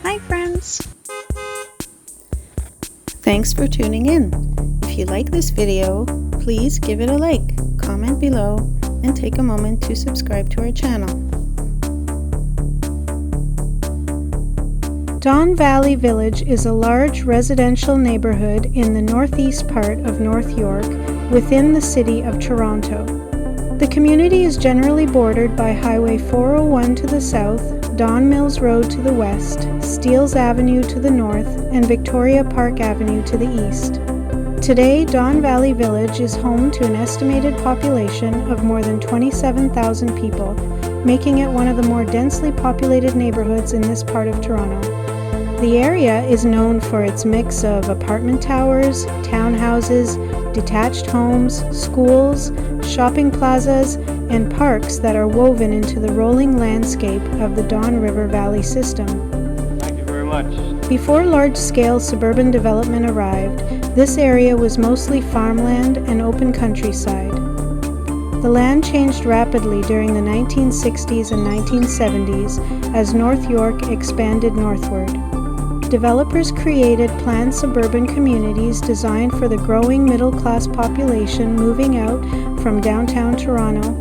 Hi friends! Thanks for tuning in. If you like this video, please give it a like, comment below, and take a moment to subscribe to our channel. Don Valley Village is a large residential neighborhood in the northeast part of North York within the city of Toronto. The community is generally bordered by Highway 401 to the south, Don Mills Road to the west, Steeles Avenue to the north, and Victoria Park Avenue to the east. Today, Don Valley Village is home to an estimated population of more than 27,000 people, making it one of the more densely populated neighborhoods in this part of Toronto. The area is known for its mix of apartment towers, townhouses, detached homes, schools, shopping plazas, and parks that are woven into the rolling landscape of the Don River Valley system. Thank you very much. Before large-scale suburban development arrived, this area was mostly farmland and open countryside. The land changed rapidly during the 1960s and 1970s as North York expanded northward. Developers created planned suburban communities designed for the growing middle-class population moving out from downtown Toronto.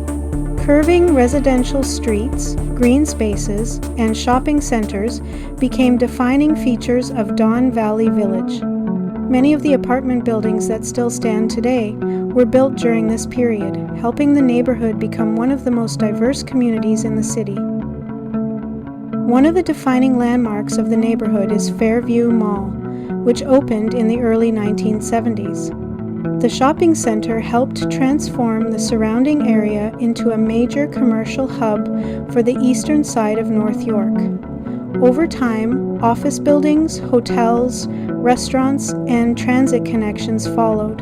Curving residential streets, green spaces, and shopping centers became defining features of Don Valley Village. Many of the apartment buildings that still stand today were built during this period, helping the neighborhood become one of the most diverse communities in the city. One of the defining landmarks of the neighborhood is Fairview Mall, which opened in the early 1970s. The shopping center helped transform the surrounding area into a major commercial hub for the eastern side of North York. Over time, office buildings, hotels, restaurants, and transit connections followed.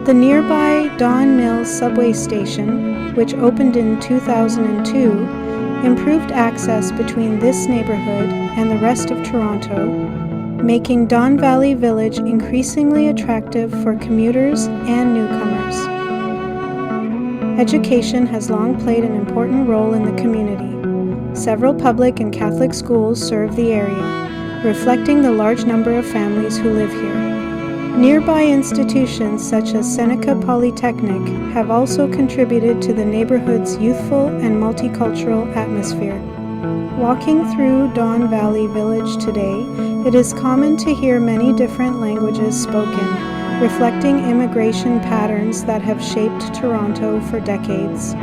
The nearby Don Mills subway station, which opened in 2002, improved access between this neighborhood and the rest of Toronto, making Don Valley Village increasingly attractive for commuters and newcomers. Education has long played an important role in the community. Several public and Catholic schools serve the area, reflecting the large number of families who live here. Nearby institutions such as Seneca Polytechnic have also contributed to the neighborhood's youthful and multicultural atmosphere. Walking through Don Valley Village today, it is common to hear many different languages spoken, reflecting immigration patterns that have shaped Toronto for decades.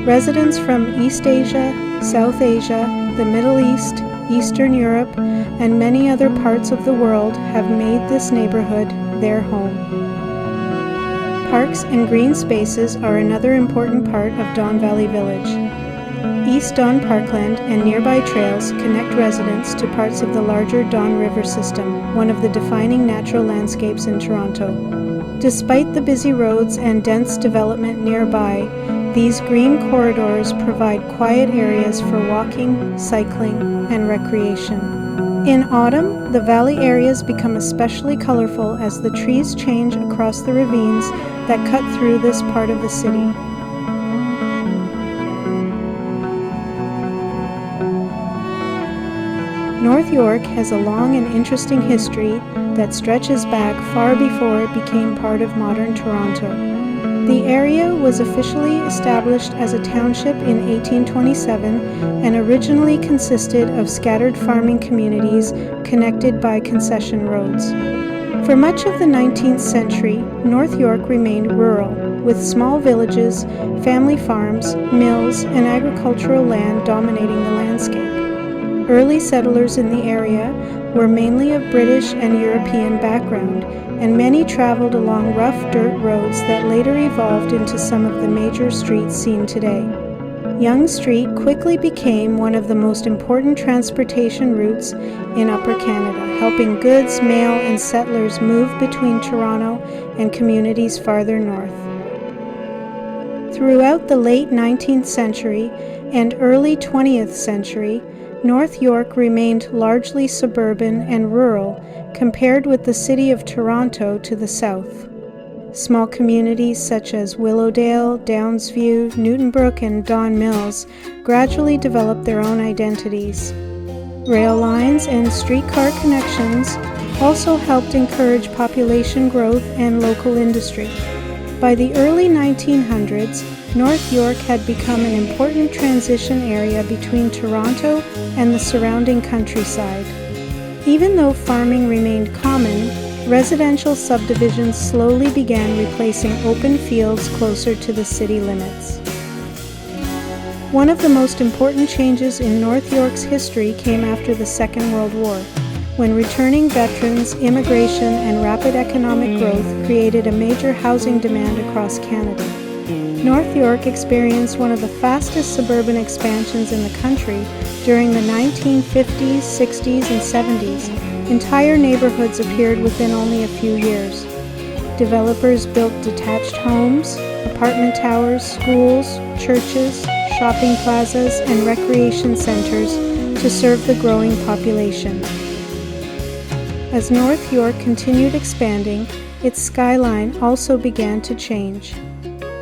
Residents from East Asia, South Asia, the Middle East, Eastern Europe, and many other parts of the world have made this neighborhood their home. Parks and green spaces are another important part of Don Valley Village. East Don Parkland and nearby trails connect residents to parts of the larger Don River system, one of the defining natural landscapes in Toronto. Despite the busy roads and dense development nearby, these green corridors provide quiet areas for walking, cycling, and recreation. In autumn, the valley areas become especially colorful as the trees change across the ravines that cut through this part of the city. North York has a long and interesting history that stretches back far before it became part of modern Toronto. The area was officially established as a township in 1827 and originally consisted of scattered farming communities connected by concession roads. For much of the 19th century, North York remained rural, with small villages, family farms, mills, and agricultural land dominating the landscape. Early settlers in the area were mainly of British and European background, and many traveled along rough dirt roads that later evolved into some of the major streets seen today. Yonge Street quickly became one of the most important transportation routes in Upper Canada, helping goods, mail, and settlers move between Toronto and communities farther north. Throughout the late 19th century and early 20th century, North York remained largely suburban and rural compared with the city of Toronto to the south. Small communities such as Willowdale, Downsview, Newtonbrook, and Don Mills gradually developed their own identities. Rail lines and streetcar connections also helped encourage population growth and local industry. By the early 1900s, North York had become an important transition area between Toronto and the surrounding countryside. Even though farming remained common, residential subdivisions slowly began replacing open fields closer to the city limits. One of the most important changes in North York's history came after the Second World War, when returning veterans, immigration, and rapid economic growth created a major housing demand across Canada. North York experienced one of the fastest suburban expansions in the country during the 1950s, 60s, and 70s. Entire neighborhoods appeared within only a few years. Developers built detached homes, apartment towers, schools, churches, shopping plazas, and recreation centers to serve the growing population. As North York continued expanding, its skyline also began to change.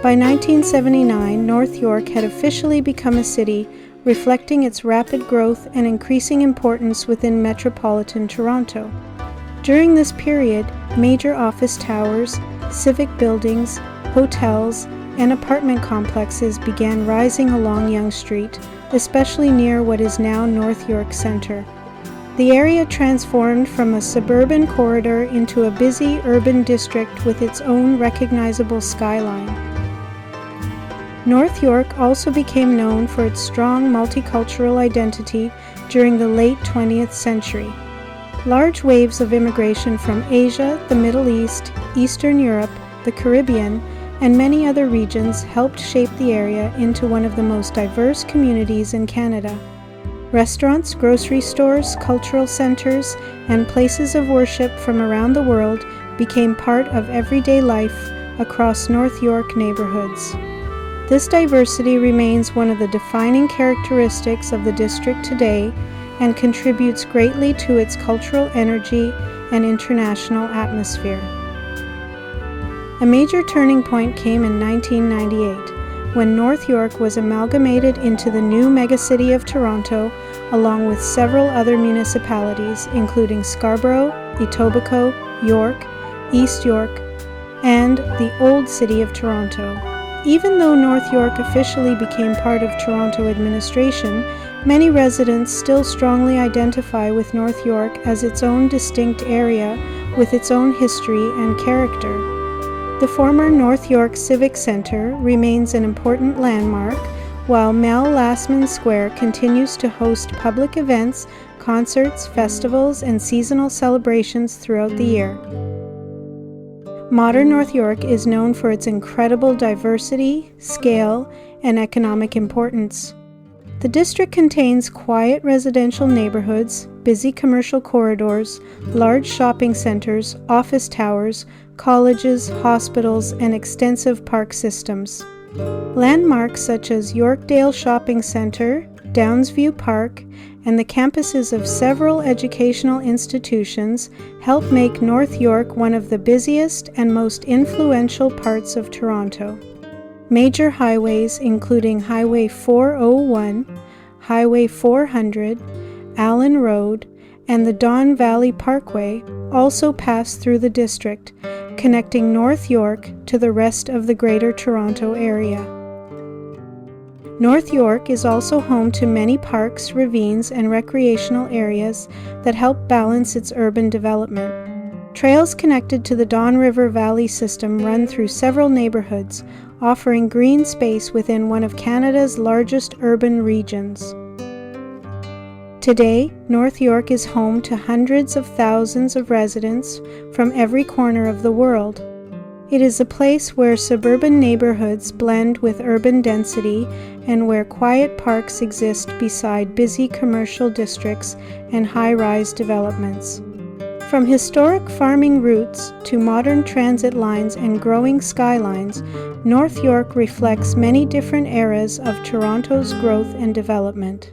By 1979, North York had officially become a city, reflecting its rapid growth and increasing importance within metropolitan Toronto. During this period, major office towers, civic buildings, hotels, and apartment complexes began rising along Yonge Street, especially near what is now North York Centre. The area transformed from a suburban corridor into a busy urban district with its own recognizable skyline. North York also became known for its strong multicultural identity during the late 20th century. Large waves of immigration from Asia, the Middle East, Eastern Europe, the Caribbean, and many other regions helped shape the area into one of the most diverse communities in Canada. Restaurants, grocery stores, cultural centers, and places of worship from around the world became part of everyday life across North York neighborhoods. This diversity remains one of the defining characteristics of the district today and contributes greatly to its cultural energy and international atmosphere. A major turning point came in 1998, when North York was amalgamated into the new megacity of Toronto, along with several other municipalities, including Scarborough, Etobicoke, York, East York, and the Old City of Toronto. Even though North York officially became part of Toronto administration, many residents still strongly identify with North York as its own distinct area with its own history and character. The former North York Civic Centre remains an important landmark, while Mel Lastman Square continues to host public events, concerts, festivals, and seasonal celebrations throughout the year. Modern North York is known for its incredible diversity, scale, and economic importance. The district contains quiet residential neighborhoods, busy commercial corridors, large shopping centers, office towers, colleges, hospitals, and extensive park systems. Landmarks such as Yorkdale Shopping Centre, Downsview Park, and the campuses of several educational institutions help make North York one of the busiest and most influential parts of Toronto. Major highways including Highway 401, Highway 400, Allen Road, and the Don Valley Parkway also pass through the district, connecting North York to the rest of the Greater Toronto Area. North York is also home to many parks, ravines, and recreational areas that help balance its urban development. Trails connected to the Don River Valley system run through several neighborhoods, offering green space within one of Canada's largest urban regions. Today, North York is home to hundreds of thousands of residents from every corner of the world. It is a place where suburban neighborhoods blend with urban density and where quiet parks exist beside busy commercial districts and high-rise developments. From historic farming routes to modern transit lines and growing skylines, North York reflects many different eras of Toronto's growth and development.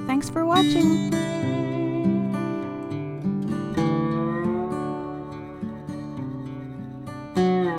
Thanks for watching!